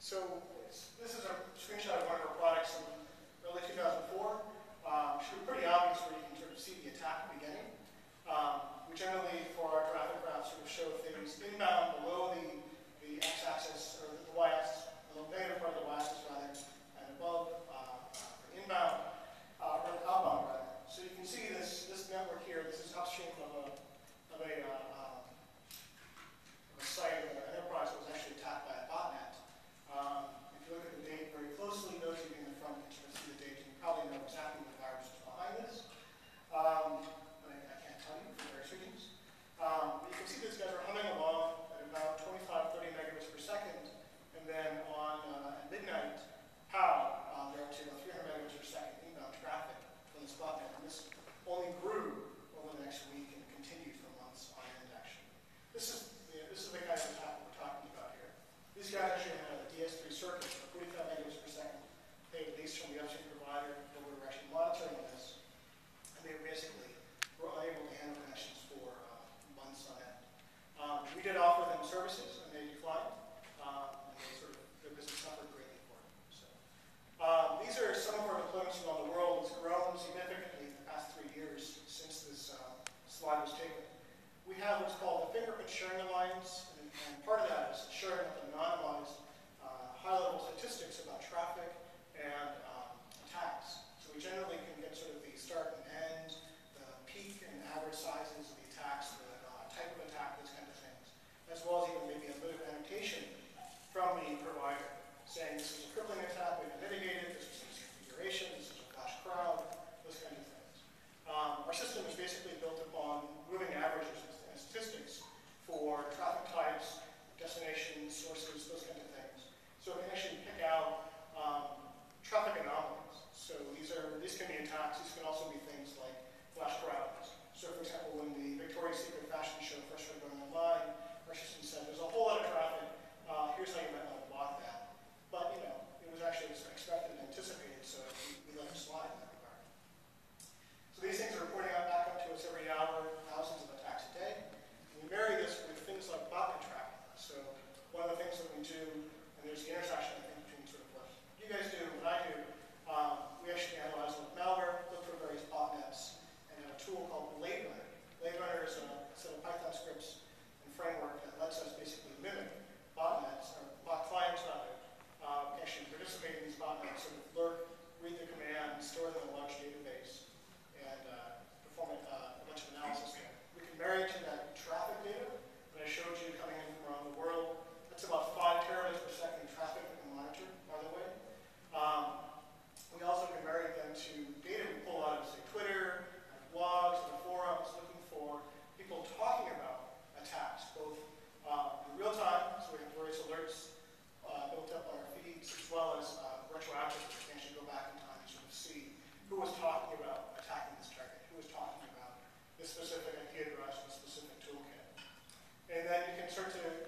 So this is a screenshot of one of our products in early 2004. Should be pretty obvious where you can sort of see the attack beginning. We generally, for our traffic graphs, sort of show things inbound below the x-axis, or the y-axis, the negative part of the y-axis rather, and above for inbound, or outbound rather. So you can see this network here. This is upstream of a site of an enterprise that was actually attacked by a botnet. If you look at the date very closely, those of you in the front can sort of see the date, and you probably know exactly what virus is behind this. But I can't tell you for various reasons. You can see these guys are humming along at about 25, 30 megabits per second, and then on at midnight, pow, they're up to about 300 megabits per second inbound traffic from this botnet. And this only grew over the next week and continued for months on end, actually. This is the kind of attack we're talking about here. These guys actually had a DS3 circuit for 45 megabits per second. They were leased from the upstream provider, but we were actually monitoring this. And they basically were unable to handle connections for months on end. We did offer them services, and they declined. And they sort of, their business suffered greatly for it. So, these are some of our deployments around the world. It's grown significantly in the past 3 years since this slide was taken. We have what's called the Fingerprint Sharing Alliance, and part of that is sharing up anonymized high-level statistics about traffic and attacks. So we generally can get sort of the start and end, the peak and average sizes of the attacks, the type of attack, those kind of things, as well as even maybe a bit of annotation from the provider, saying this is a crippling attack, we can mitigate it, this is a configuration, this is a flash crowd, those kind of things. Our system is basically built upon moving averages and statistics for traffic types, destinations, sources, those kinds of things. So it can actually pick out traffic anomalies. So these can be attacks. These can also be things like flash crowds. So for example, when the Victoria's Secret fashion show first started going online, our system said there's a whole lot of traffic. Here's how you might want to block that. But it was actually expected and anticipated, so we let it slide in that regard. So these things are reporting back up to us every hour, thousands of attacks a day. And we marry this with things like botnet tracking. So one of the things that we do, and there's the intersection, I think, between sort of what you guys do and what I do, we actually analyze with malware, look for various botnets, and have a tool called Blade Runner. Blade Runner is a set of Python scripts and framework that lets us basically mimic botnets, or bot clients rather. We can actually participate in these botnets, sort of lurk, read the command, store them in a large database, and perform a bunch of analysis there. We can marry it to that traffic data that I showed you coming in from around the world. That's about 5 terabits per second traffic that we monitor, by the way. We also can marry them to data we pull out of, say, Twitter, blogs, and forums, looking for people talking about attacks, both in real time, so we have various alerts built up on our feeds, as well as retroactive, so we can actually go back in time and sort of see who was talking about attacking this target, who was talking about this specific IP address, this specific toolkit. And then you can start to